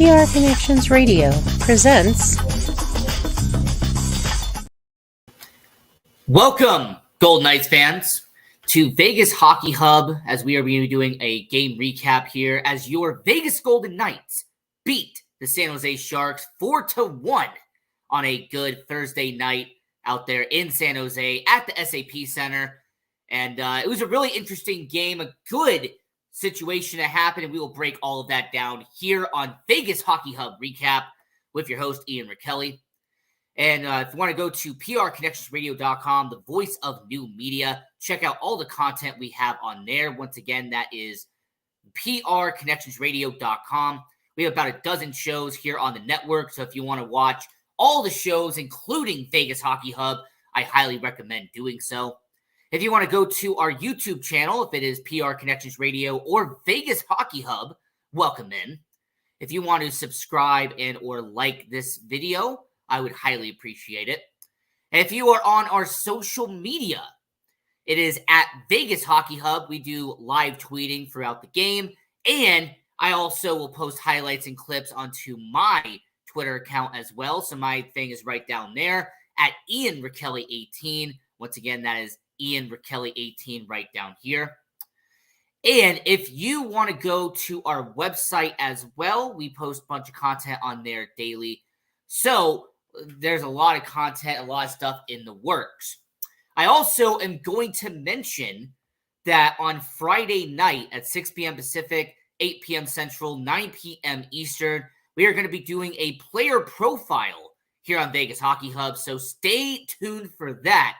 PR Connections Radio presents. Welcome, Golden Knights fans, to Vegas Hockey Hub, as we are going to be doing a game recap here as your Vegas Golden Knights beat the San Jose Sharks 4-1 on a good Thursday night out there in San Jose at the SAP Center. And it was a really interesting game, a good situation that happened, and we will break all of that down here on Vegas Hockey Hub Recap with your host, Ian Rickelli. And if you want to go to prconnectionsradio.com, the voice of new media, check out all the content we have on there. Once again, that is prconnectionsradio.com. We have about a dozen shows here on the network, so if you want to watch all the shows, including Vegas Hockey Hub, I highly recommend doing so. If you want to go to our YouTube channel, if it is PR Connections Radio or Vegas Hockey Hub, welcome in. If you want to subscribe and or like this video, I would highly appreciate it. And if you are on our social media, it is at Vegas Hockey Hub. We do live tweeting throughout the game, and I also will post highlights and clips onto my Twitter account as well. So my thing is right down there at Ian Rickelli 18. Once again, that is Ian Rickelli 18 right down here. And if you want to go to our website as well, we post a bunch of content on there daily. So there's a lot of content, a lot of stuff in the works. I also am going to mention that on Friday night at 6 p.m. Pacific, 8 p.m. Central, 9 p.m. Eastern, we are going to be doing a player profile here on Vegas Hockey Hub. So stay tuned for that.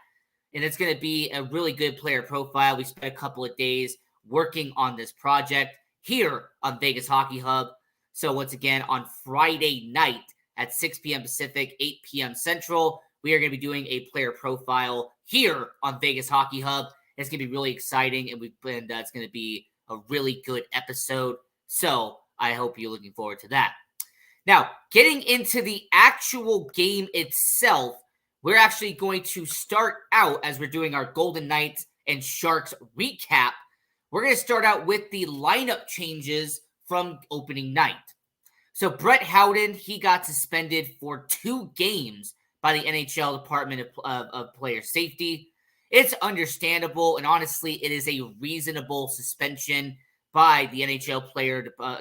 And it's going to be a really good player profile. We spent a couple of days working on this project here on Vegas Hockey Hub. So once again, on Friday night at 6 p.m. Pacific, 8 p.m. Central, we are going to be doing a player profile here on Vegas Hockey Hub. It's going to be really exciting, and it's going to be a really good episode. So I hope you're looking forward to that. Now, getting into the actual game itself, we're actually going to start out as we're doing our Golden Knights and Sharks recap. We're going to start out with the lineup changes from opening night. So Brett Howden, he got suspended for 2 games by the NHL Department of Player Safety. It's understandable, and honestly, it is a reasonable suspension by the NHL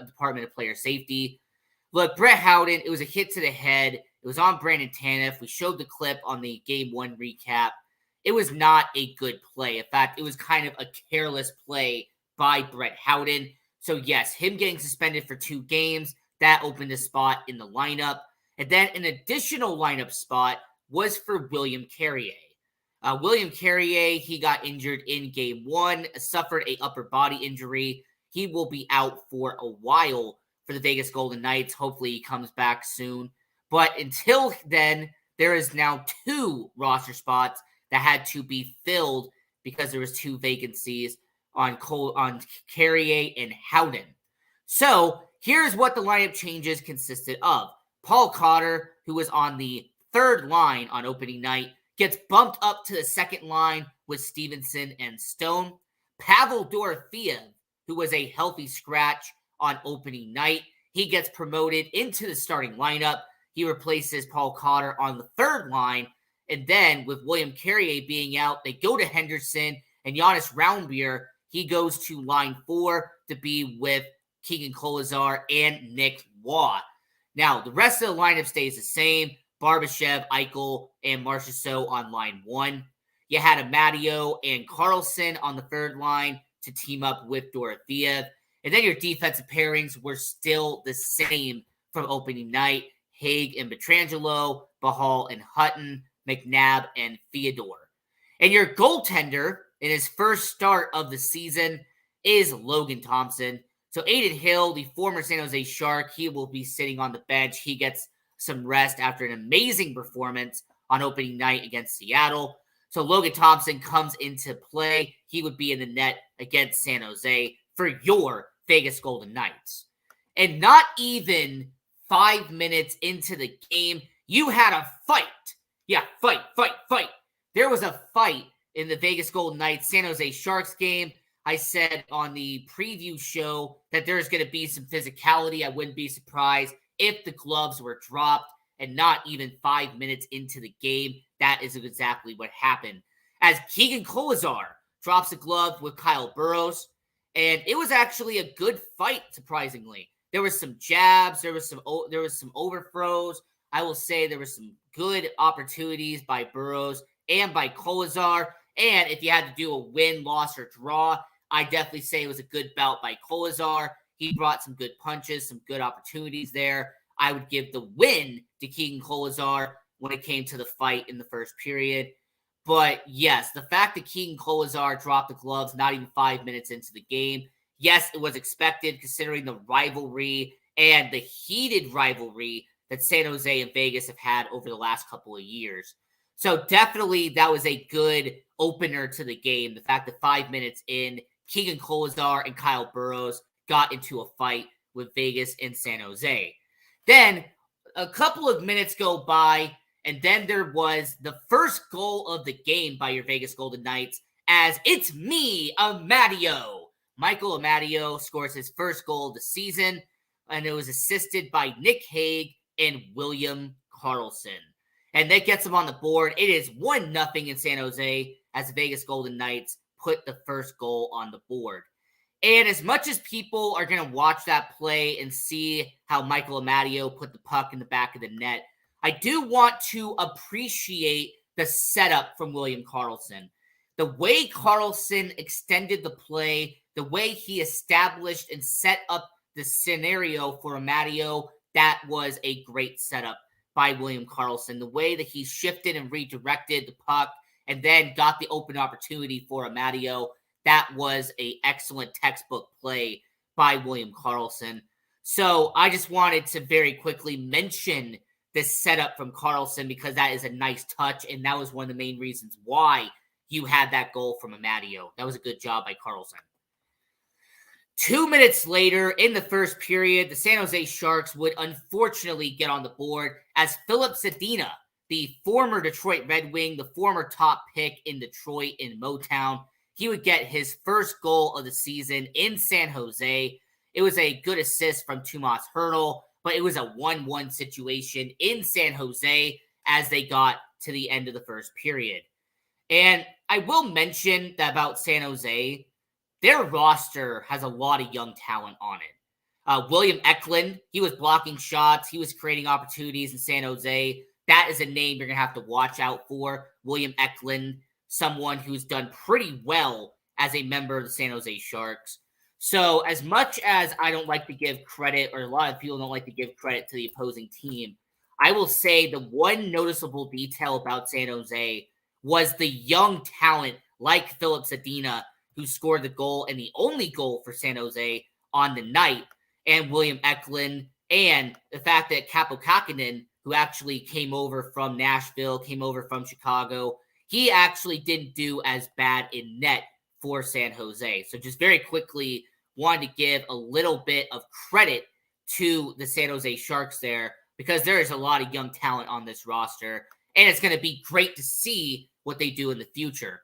Department of Player Safety. Look, Brett Howden, it was a hit to the head. It was on Brandon Tanev. We showed the clip on the Game 1 recap. It was not a good play. In fact, it was kind of a careless play by Brett Howden. So yes, him getting suspended for 2 games, that opened a spot in the lineup. And then an additional lineup spot was for William Carrier. William Carrier, he got injured in Game 1, suffered a upper body injury. He will be out for a while for the Vegas Golden Knights. Hopefully he comes back soon. But until then, there is now 2 roster spots that had to be filled because there was 2 vacancies on Carrier and Howden. So here's what the lineup changes consisted of. Paul Cotter, who was on the 3rd line on opening night, gets bumped up to the 2nd line with Stevenson and Stone. Pavel Dorofeev, who was a healthy scratch on opening night, he gets promoted into the starting lineup. He replaces Paul Cotter on the 3rd line. And then with William Carrier being out, they go to Henderson, and Jonas Roundbeer, he goes to line 4 to be with Keegan Kolesar and Nick Waugh. Now, the rest of the lineup stays the same. Barbashev, Eichel, and Marchessault on line 1. You had Amadio and Carlson on the 3rd line to team up with Dorofeev. And then your defensive pairings were still the same from opening night. Haig and Pietrangelo, Bahal and Hutton, McNabb and Theodore. And your goaltender in his first start of the season is Logan Thompson. So Adin Hill, the former San Jose Shark, he will be sitting on the bench. He gets some rest after an amazing performance on opening night against Seattle. So Logan Thompson comes into play. He would be in the net against San Jose for your Vegas Golden Knights. And not even 5 minutes into the game, you had a fight. Yeah, fight. There was a fight in the Vegas Golden Knights San Jose Sharks game. I said on the preview show that there's going to be some physicality. I wouldn't be surprised if the gloves were dropped and not even 5 minutes into the game. That is exactly what happened. As Keegan Kolazar drops a glove with Kyle Burrows, and it was actually a good fight, surprisingly. There was some jabs, there was some overthrows. I will say there were some good opportunities by Burrows and by Kolazar. And if you had to do a win, loss, or draw, I definitely say it was a good bout by Kolazar. He brought some good punches, some good opportunities there. I would give the win to Keegan Kolazar when it came to the fight in the first period. But yes, the fact that Keegan Kolazar dropped the gloves not even 5 minutes into the game, yes, it was expected considering the rivalry and the heated rivalry that San Jose and Vegas have had over the last couple of years. So definitely that was a good opener to the game. The fact that 5 minutes in, Keegan Kolazar and Kyle Burrows got into a fight with Vegas and San Jose. Then a couple of minutes go by, and then there was the first goal of the game by your Vegas Golden Knights, as it's me, Amadio. Michael Amadio scores his first goal of the season, and it was assisted by Nick Hague and William Karlsson. And that gets him on the board. It is 1-0 in San Jose as the Vegas Golden Knights put the first goal on the board. And as much as people are going to watch that play and see how Michael Amadio put the puck in the back of the net, I do want to appreciate the setup from William Karlsson. The way Karlsson extended the play, the way he established and set up the scenario for Amadio, that was a great setup by William Karlsson. The way that he shifted and redirected the puck and then got the open opportunity for Amadio, that was an excellent textbook play by William Karlsson. So I just wanted to very quickly mention this setup from Karlsson because that is a nice touch, and that was one of the main reasons why you had that goal from Amadio. That was a good job by Karlsson. 2 minutes later, in the first period, the San Jose Sharks would unfortunately get on the board as Filip Zadina, the former Detroit Red Wing, the former top pick in Detroit in Motown, he would get his first goal of the season in San Jose. It was a good assist from Tomas Hertl, but it was a 1-1 situation in San Jose as they got to the end of the first period. And I will mention that about San Jose, their roster has a lot of young talent on it. William Eklund, he was blocking shots. He was creating opportunities in San Jose. That is a name you're going to have to watch out for. William Eklund, someone who's done pretty well as a member of the San Jose Sharks. So as much as I don't like to give credit, or a lot of people don't like to give credit to the opposing team, I will say the one noticeable detail about San Jose was the young talent like Filip Zadina, who scored the goal and the only goal for San Jose on the night, and William Eklund, and the fact that Kaapo Kähkönen, who actually came over from Nashville, came over from Chicago, he actually didn't do as bad in net for San Jose. So just very quickly, wanted to give a little bit of credit to the San Jose Sharks there, because there is a lot of young talent on this roster, and it's going to be great to see what they do in the future.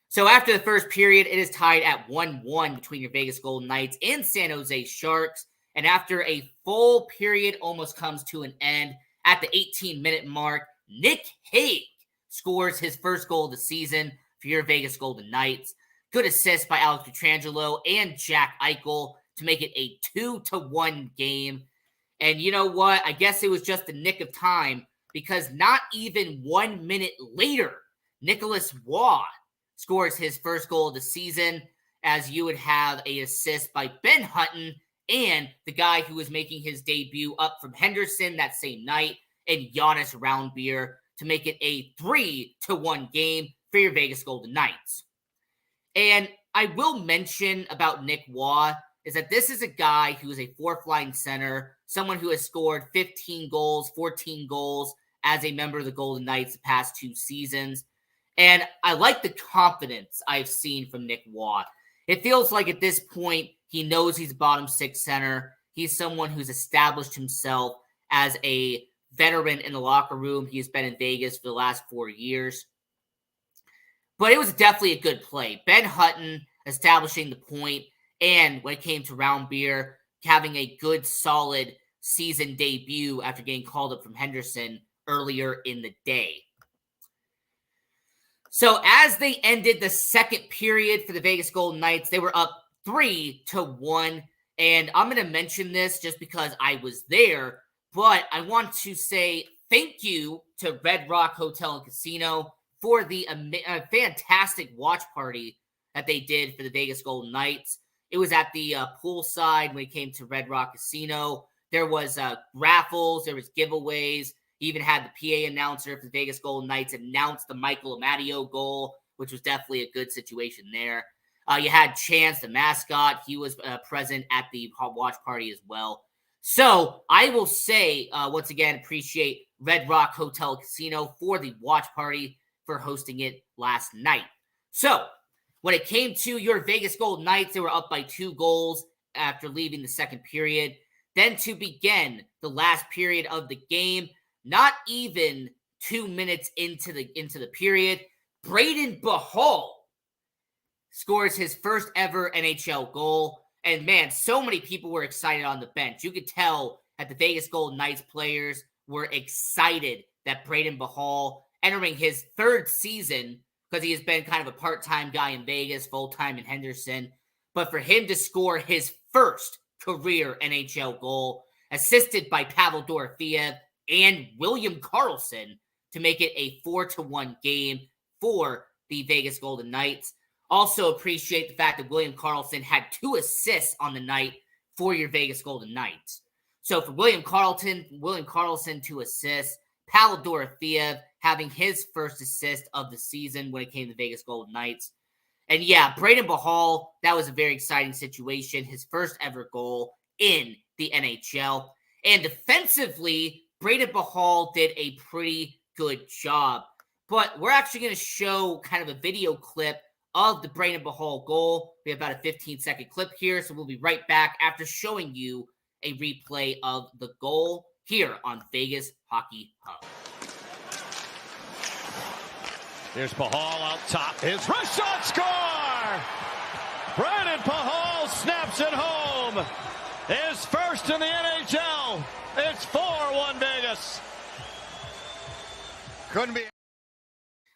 So after the first period, it is tied at 1-1 between your Vegas Golden Knights and San Jose Sharks. And after a full period almost comes to an end, at the 18-minute mark, Nick Hague scores his first goal of the season for your Vegas Golden Knights. Good assist by Alex Pietrangelo and Jack Eichel to make it a 2-1 game. And you know what? I guess it was just the nick of time, because not even 1 minute later, Nicholas Waugh scores his first goal of the season, as you would have an assist by Ben Hutton and the guy who was making his debut up from Henderson that same night, and Jonas Roundbeer, to make it a 3-1 game for your Vegas Golden Knights. And I will mention about Nick Waugh is that this is a guy who is a fourth-line center, someone who has scored 15 goals, 14 goals as a member of the Golden Knights the past 2 seasons. And I like the confidence I've seen from Nick Waugh. It feels like at this point, he knows he's a bottom 6 center. He's someone who's established himself as a veteran in the locker room. He's been in Vegas for the last 4 years. But it was definitely a good play. Ben Hutton establishing the point, and when it came to Roundbeer, having a good, solid season debut after getting called up from Henderson earlier in the day. So as they ended the second period for the Vegas Golden Knights, they were up 3-1. And I'm going to mention this just because I was there, but I want to say thank you to Red Rock Hotel and Casino for the fantastic watch party that they did for the Vegas Golden Knights. It was at the poolside when it came to Red Rock Casino. There was raffles, there was giveaways. He even had the PA announcer for the Vegas Golden Knights announce the Michael Amadio goal, which was definitely a good situation there. You had Chance, the mascot. He was present at the watch party as well. So I will say, once again, appreciate Red Rock Hotel Casino for the watch party for hosting it last night. So when it came to your Vegas Golden Knights, they were up by 2 goals after leaving the second period. Then to begin the last period of the game, not even 2 minutes into the period, Braden Bahal scores his first ever NHL goal. And man, so many people were excited on the bench. You could tell that the Vegas Golden Knights players were excited that Braden Bahal, entering his 3rd season, because he has been kind of a part-time guy in Vegas, full-time in Henderson, but for him to score his first career NHL goal, assisted by Pavel Dorofeev and William Karlsson, to make it a 4-1 game for the Vegas Golden Knights. Also appreciate the fact that William Karlsson had 2 assists on the night for your Vegas Golden Knights. So for William Karlsson 2 assists, Pavel Dorofeev having his first assist of the season when it came to Vegas Golden Knights. And yeah, Braden Bahal, that was a very exciting situation. His first ever goal in the NHL. And defensively, Braden Bahal did a pretty good job. But we're actually going to show kind of a video clip of the Braden Bahal goal. We have about a 15-second clip here, so we'll be right back after showing you a replay of the goal here on Vegas Hockey Hub. Here's Bahal out top. His wrist shot, score! Braden Bahal snaps it home. His first in the NHL. It's 4-1 Vegas. Couldn't be.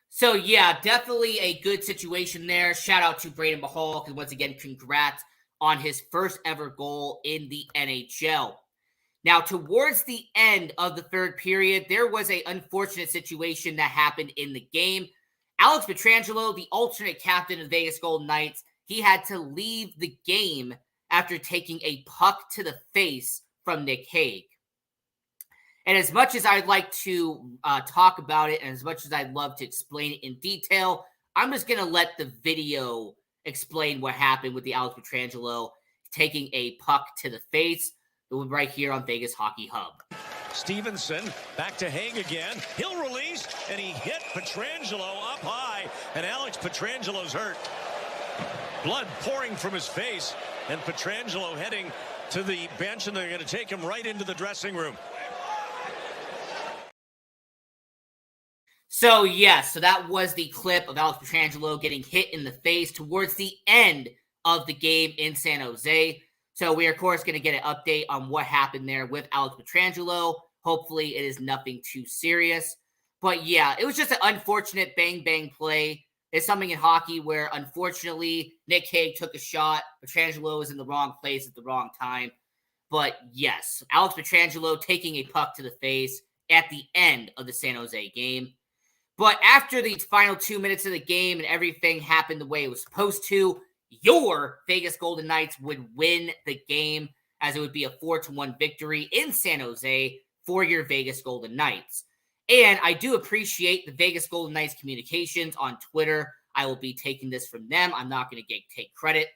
So, yeah, definitely a good situation there. Shout out to Braden Bahal, because once again, congrats on his first ever goal in the NHL. Now, towards the end of the third period, there was an unfortunate situation that happened in the game. Alex Pietrangelo, the alternate captain of the Vegas Golden Knights, he had to leave the game after taking a puck to the face from Nick Hague. And as much as I'd like to talk about it, and as much as I'd love to explain it in detail, I'm just going to let the video explain what happened with the Alex Pietrangelo taking a puck to the face. Right here on Vegas Hockey Hub. Stevenson back to Hague again. He'll release, and he hit Pietrangelo up high, and Alex Pietrangelo's hurt. Blood pouring from his face, and Pietrangelo heading to the bench, and they're going to take him right into the dressing room. So, yes, so that was the clip of Alex Pietrangelo getting hit in the face towards the end of the game in San Jose. So we are, of course, going to get an update on what happened there with Alex Pietrangelo. Hopefully it is nothing too serious. But, yeah, it was just an unfortunate bang-bang play. It's something in hockey where, unfortunately, Nick Hague took a shot. Pietrangelo was in the wrong place at the wrong time. But, yes, Alex Pietrangelo taking a puck to the face at the end of the San Jose game. But after the final 2 minutes of the game and everything happened the way it was supposed to, your Vegas Golden Knights would win the game, as it would be a 4-1 victory in San Jose for your Vegas Golden Knights. And I do appreciate the Vegas Golden Knights communications on Twitter. I will be taking this from them. I'm not going to take credit.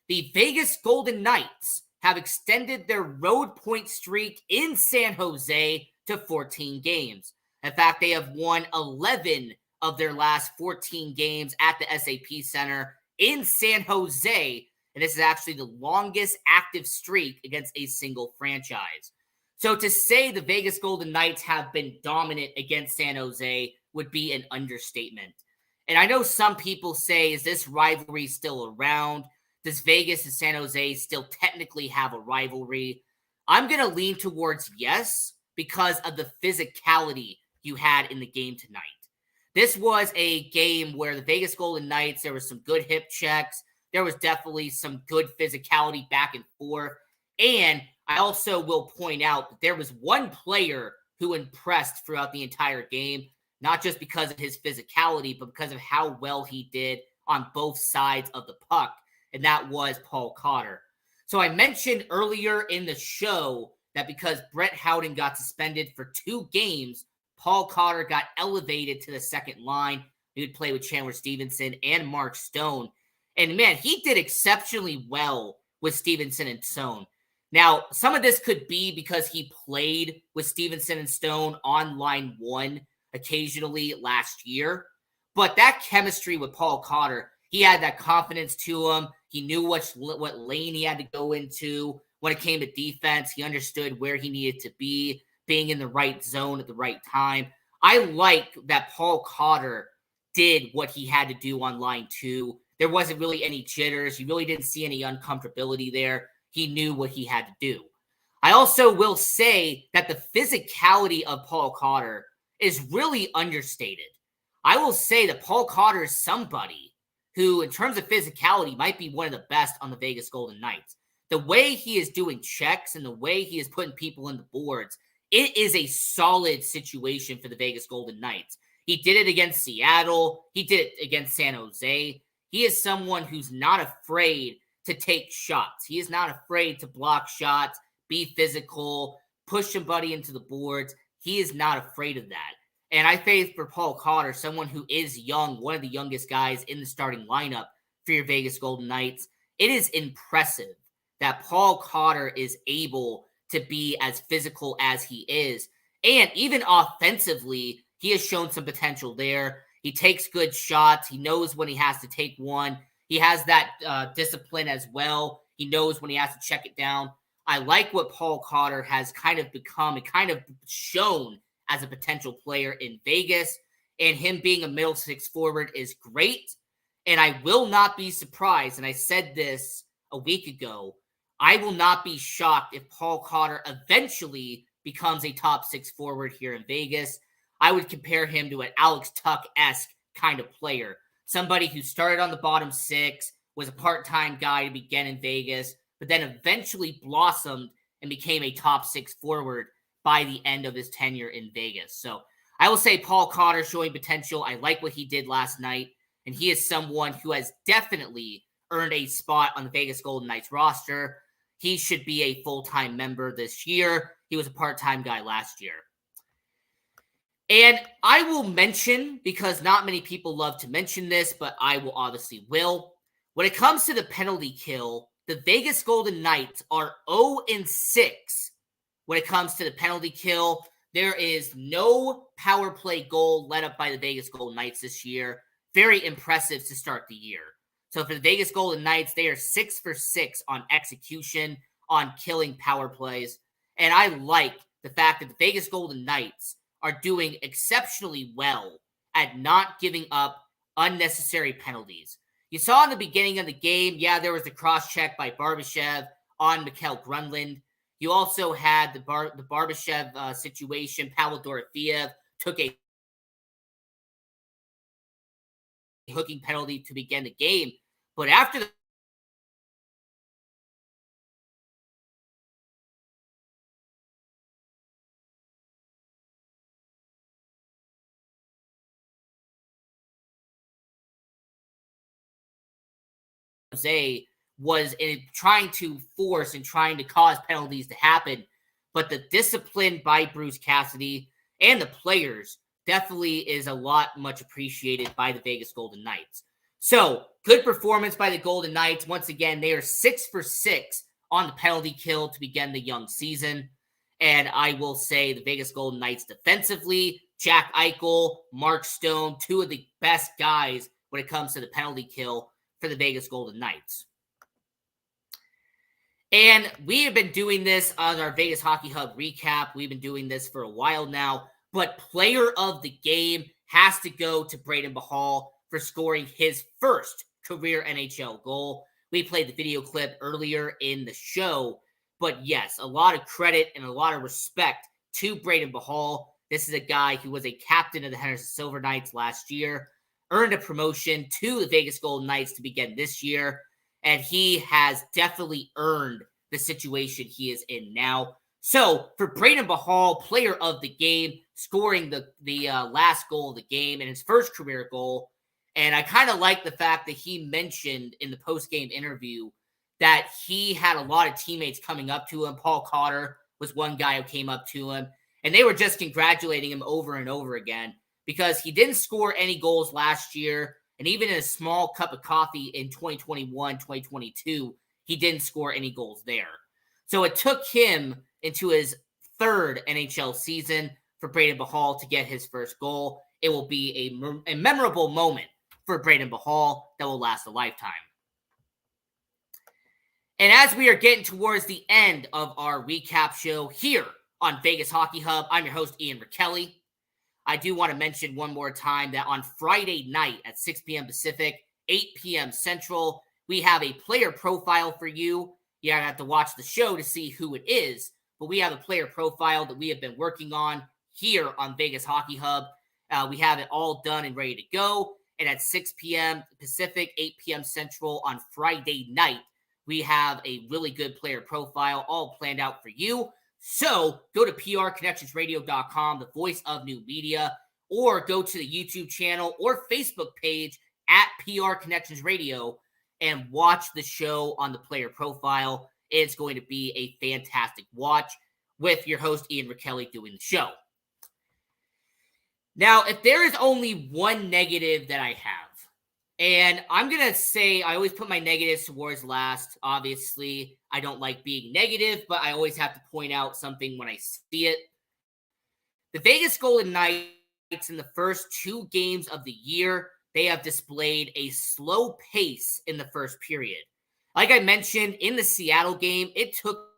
The Vegas Golden Knights have extended their road point streak in San Jose to 14 games. In fact, they have won 11 of their last 14 games at the SAP Center in San Jose, and this is actually the longest active streak against a single franchise. So to say the Vegas Golden Knights have been dominant against San Jose would be an understatement. And I know some people say, is this rivalry still around? Does Vegas and San Jose still technically have a rivalry? I'm going to lean towards yes because of the physicality you had in the game tonight. This was a game where the Vegas Golden Knights, there was some good hip checks. There was definitely some good physicality back and forth. And I also will point out that there was one player who impressed throughout the entire game, not just because of his physicality, but because of how well he did on both sides of the puck, and that was Paul Cotter. So I mentioned earlier in the show that because Brett Howden got suspended for 2 games, Paul Cotter got elevated to the second line. He would play with Chandler Stevenson and Mark Stone. And man, he did exceptionally well with Stevenson and Stone. Now, some of this could be because he played with Stevenson and Stone on line 1 occasionally last year. But that chemistry with Paul Cotter, he had that confidence to him. He knew what lane he had to go into. When it came to defense, he understood where he needed to be, being in the right zone at the right time. I like that Paul Cotter did what he had to do on line 2. There wasn't really any jitters. You really didn't see any uncomfortability there. He knew what he had to do. I also will say that the physicality of Paul Cotter is really understated. I will say that Paul Cotter is somebody who, in terms of physicality, might be one of the best on the Vegas Golden Knights. The way he is doing checks and the way he is putting people in the boards, it is a solid situation for the Vegas Golden Knights. He did it against Seattle. He did it against San Jose. He is someone who's not afraid to take shots. He is not afraid to block shots, be physical, push somebody into the boards. He is not afraid of that. And I think for Paul Cotter, someone who is young, one of the youngest guys in the starting lineup for your Vegas Golden Knights, it is impressive that Paul Cotter is able to be as physical as he is. And even offensively, he has shown some potential there. He takes good shots. He knows when he has to take one. He has that discipline as well. He knows when he has to check it down. I like what Paul Cotter has kind of become and kind of shown as a potential player in Vegas. And him being a middle 6 forward is great. And I will not be surprised, and I said this a week ago, I will not be shocked if Paul Cotter eventually becomes a top 6 forward here in Vegas. I would compare him to an Alex Tuch-esque kind of player. Somebody who started on the bottom 6, was a part-time guy to begin in Vegas, but then eventually blossomed and became a top 6 forward by the end of his tenure in Vegas. So I will say Paul Cotter showing potential. I like what he did last night, and he is someone who has definitely earned a spot on the Vegas Golden Knights roster. He should be a full-time member this year. He was a part-time guy last year. And I will mention, because not many people love to mention this, but I will obviously will. When it comes to the penalty kill, the Vegas Golden Knights are 0-6 when it comes to the penalty kill. There is no power play goal led up by the Vegas Golden Knights this year. Very impressive to start the year. So for the Vegas Golden Knights, they are 6 for 6 on execution, on killing power plays. And I like the fact that the Vegas Golden Knights are doing exceptionally well at not giving up unnecessary penalties. You saw in the beginning of the game, there was the cross-check by Barbashev on Mikhail Grunland. You also had the Barbashev situation. Pavel Dorofeev took a hooking penalty to begin the game. But after the Jose was trying to force and trying to cause penalties to happen. But the discipline by Bruce Cassidy and the players definitely is a lot much appreciated by the Vegas Golden Knights. So, good performance by the Golden Knights. Once again, they are 6 for 6 on the penalty kill to begin the young season. And I will say the Vegas Golden Knights defensively, Jack Eichel, Mark Stone, 2 of the best guys when it comes to the penalty kill for the Vegas Golden Knights. And we have been doing this on our Vegas Hockey Hub recap. We've been doing this for a while now. But player of the game has to go to Braden Bahal for scoring his first career NHL goal. We played the video clip earlier in the show. But yes, a lot of credit and a lot of respect to Braden Bahal. This is a guy who was a captain of the Henderson Silver Knights last year, earned a promotion to the Vegas Golden Knights to begin this year, and he has definitely earned the situation he is in now. So for Braden Bahal, player of the game, scoring the last goal of the game and his first career goal, and I kind of like the fact that he mentioned in the post-game interview that he had a lot of teammates coming up to him. Paul Cotter was one guy who came up to him, and they were just congratulating him over and over again because he didn't score any goals last year, and even in a small cup of coffee in 2021, 2022, he didn't score any goals there. So it took him into his third NHL season for Braden Bahal to get his first goal. It will be a memorable moment for Braden Bahal that will last a lifetime. And as we are getting towards the end of our recap show here on Vegas Hockey Hub, I'm your host, Ian Rickelli. I do want to mention one more time that on Friday night at 6 p.m. Pacific, 8 p.m. Central, we have a player profile for you. You have to watch the show to see who it is, but we have a player profile that we have been working on here on Vegas Hockey Hub. We have it all done and ready to go. And at 6 p.m. Pacific, 8 p.m. Central on Friday night, we have a really good player profile all planned out for you. So go to prconnectionsradio.com, the voice of new media, or go to the YouTube channel or Facebook page at PR Connections Radio and watch the show on the player profile. It's going to be a fantastic watch with your host, Ian Rickelli, doing the show. Now, if there is only one negative that I have, and I'm going to say I always put my negatives towards last. Obviously, I don't like being negative, but I always have to point out something when I see it. The Vegas Golden Knights in the first two games of the year, they have displayed a slow pace in the first period. Like I mentioned, in the Seattle game, it took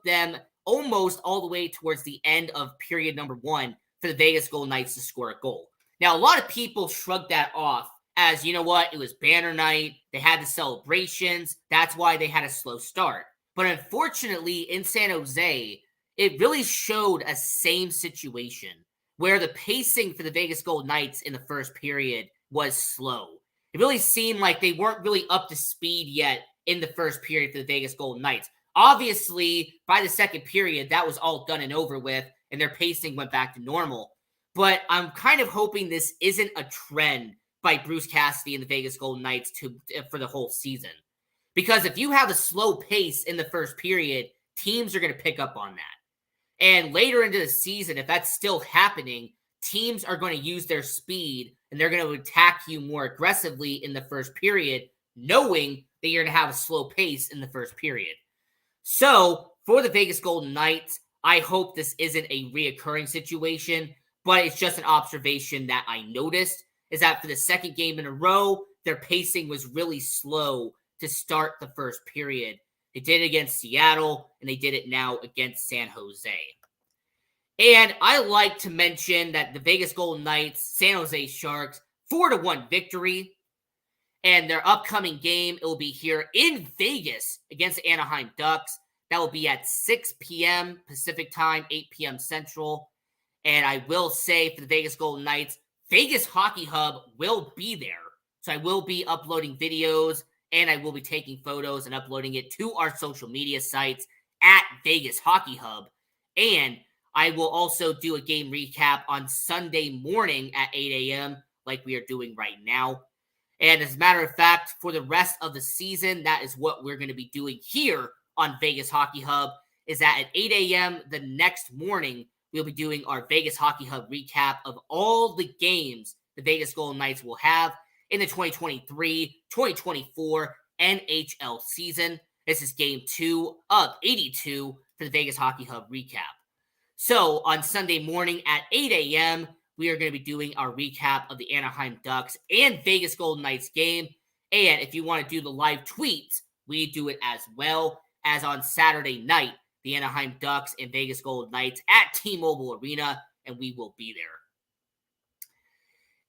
them almost all the way towards the end of period number one for the Vegas Golden Knights to score a goal. Now, a lot of people shrugged that off as, you know what, it was banner night, they had the celebrations, that's why they had a slow start. But unfortunately, in San Jose, it really showed a same situation where the pacing for the Vegas Golden Knights in the first period was slow. It really seemed like they weren't really up to speed yet in the first period for the Vegas Golden Knights. Obviously, by the second period, that was all done and over with, and their pacing went back to normal. But I'm kind of hoping this isn't a trend by Bruce Cassidy and the Vegas Golden Knights for the whole season. Because if you have a slow pace in the first period, teams are going to pick up on that. And later into the season, if that's still happening, teams are going to use their speed and they're going to attack you more aggressively in the first period, knowing that you're going to have a slow pace in the first period. So for the Vegas Golden Knights, I hope this isn't a reoccurring situation, but it's just an observation that I noticed, is that for the second game in a row, their pacing was really slow to start the first period. They did it against Seattle, and they did it now against San Jose. And I like to mention that the Vegas Golden Knights, San Jose Sharks, 4-1 victory. And their upcoming game, it will be here in Vegas against the Anaheim Ducks. That will be at 6 p.m. Pacific time, 8 p.m. Central. And I will say for the Vegas Golden Knights, Vegas Hockey Hub will be there. So I will be uploading videos and I will be taking photos and uploading it to our social media sites at Vegas Hockey Hub. And I will also do a game recap on Sunday morning at 8 a.m. like we are doing right now. And as a matter of fact, for the rest of the season, that is what we're going to be doing here on Vegas Hockey Hub, is that at 8 a.m. the next morning, we'll be doing our Vegas Hockey Hub recap of all the games the Vegas Golden Knights will have in the 2023-2024 NHL season. This is game 2 of 82 for the Vegas Hockey Hub recap. So on Sunday morning at 8 a.m., we are going to be doing our recap of the Anaheim Ducks and Vegas Golden Knights game. And if you want to do the live tweets, we do it as well as on Saturday night, the Anaheim Ducks and Vegas Golden Knights at T-Mobile Arena, and we will be there.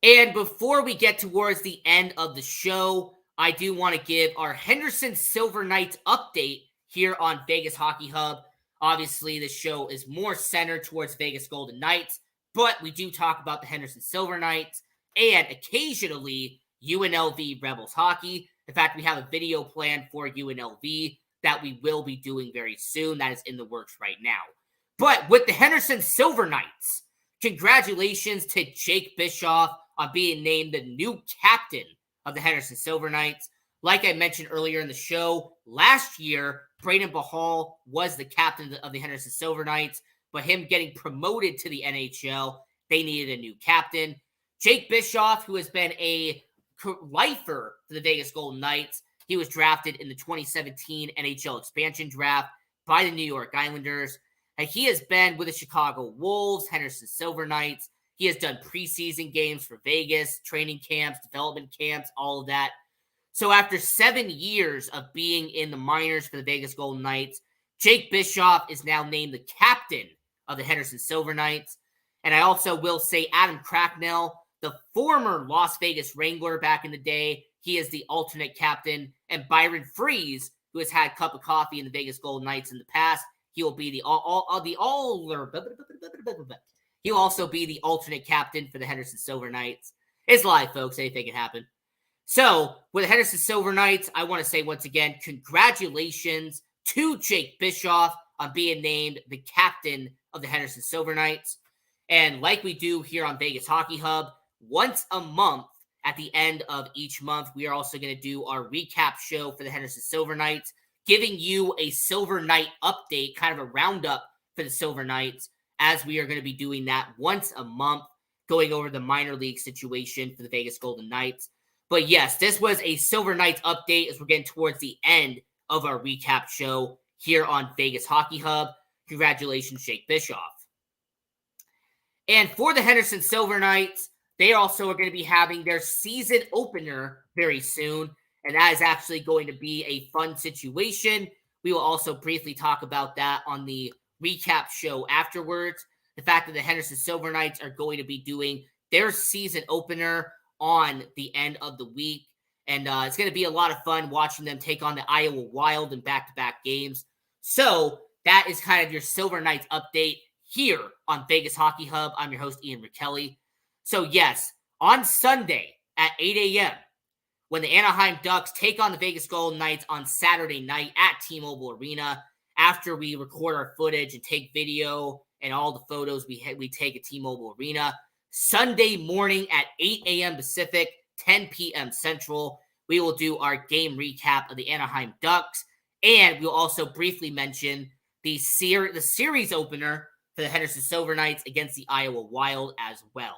And before we get towards the end of the show, I do want to give our Henderson Silver Knights update here on Vegas Hockey Hub. Obviously, the show is more centered towards Vegas Golden Knights, but we do talk about the Henderson Silver Knights and occasionally UNLV Rebels hockey. In fact, we have a video planned for UNLV that we will be doing very soon. That is in the works right now. But with the Henderson Silver Knights, congratulations to Jake Bischoff on being named the new captain of the Henderson Silver Knights. Like I mentioned earlier in the show, last year, Braden Bahal was the captain of the Henderson Silver Knights, but him getting promoted to the NHL, they needed a new captain. Jake Bischoff, who has been a lifer for the Vegas Golden Knights, he was drafted in the 2017 NHL expansion draft by the New York Islanders. And he has been with the Chicago Wolves, Henderson Silver Knights. He has done preseason games for Vegas, training camps, development camps, all of that. So after 7 years of being in the minors for the Vegas Golden Knights, Jake Bischoff is now named the captain of the Henderson Silver Knights. And I also will say Adam Cracknell, the former Las Vegas Wrangler back in the day, he is the alternate captain. And Byron Freeze, who has had a cup of coffee in the Vegas Golden Knights in the past, he will be he'll also be the alternate captain for the Henderson Silver Knights. It's live, folks. Anything can happen. So, with the Henderson Silver Knights, I want to say once again, congratulations to Jake Bischoff on being named the captain of the Henderson Silver Knights. And like we do here on Vegas Hockey Hub, once a month at the end of each month, we are also going to do our recap show for the Henderson Silver Knights, giving you a Silver Knight update, kind of a roundup for the Silver Knights, as we are going to be doing that once a month, going over the minor league situation for the Vegas Golden Knights. But yes, this was a Silver Knights update as we're getting towards the end of our recap show here on Vegas Hockey Hub. Congratulations, Jake Bischoff. And for the Henderson Silver Knights, they also are going to be having their season opener very soon. And that is actually going to be a fun situation. We will also briefly talk about that on the recap show afterwards. The fact that the Henderson Silver Knights are going to be doing their season opener on the end of the week. And it's going to be a lot of fun watching them take on the Iowa Wild in back-to-back games. So that is kind of your Silver Knights update here on Vegas Hockey Hub. I'm your host, Ian McKelly. So yes, on Sunday at 8 a.m., when the Anaheim Ducks take on the Vegas Golden Knights on Saturday night at T-Mobile Arena, after we record our footage and take video and all the photos we take at T-Mobile Arena, Sunday morning at 8 a.m. Pacific, 10 p.m. Central, we will do our game recap of the Anaheim Ducks, and we'll also briefly mention the series opener for the Henderson Silver Knights against the Iowa Wild as well.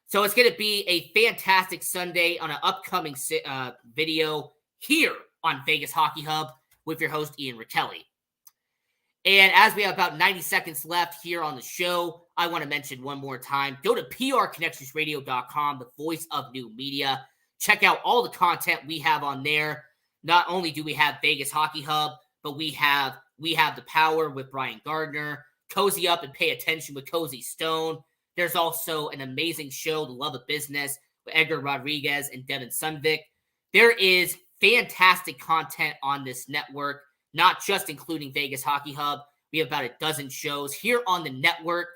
So it's going to be a fantastic Sunday on an upcoming video here on Vegas Hockey Hub with your host, Ian Rickelli. And as we have about 90 seconds left here on the show, I want to mention one more time, go to prconnectionsradio.com, the voice of new media. Check out all the content we have on there. Not only do we have Vegas Hockey Hub, but we have The Power with Brian Gardner, Cozy Up and Pay Attention with Cozy Stone. There's also an amazing show, The Love of Business, with Edgar Rodriguez and Devin Sundvik. There is fantastic content on this network, not just including Vegas Hockey Hub. We have about a dozen shows here on the network.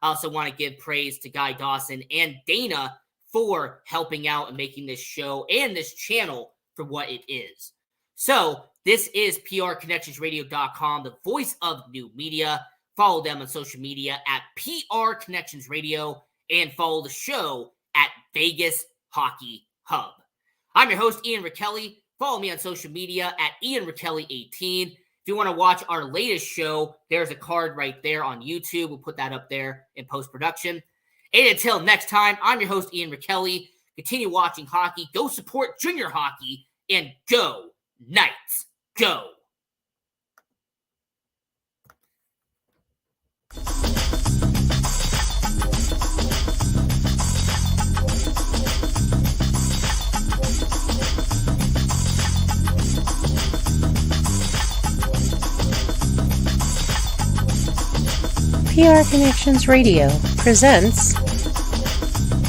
I also want to give praise to Guy Dawson and Dana for helping out and making this show and this channel for what it is. So this is prconnectionsradio.com, the voice of new media. Follow them on social media at PR Connections Radio and follow the show at Vegas Hockey Hub. I'm your host, Ian Rickelli. Follow me on social media at Ian Rickelli18. If you want to watch our latest show, there's a card right there on YouTube. We'll put that up there in post-production. And until next time, I'm your host, Ian Rickelli. Continue watching hockey. Go support junior hockey. And go Knights. Go. PR Connections Radio presents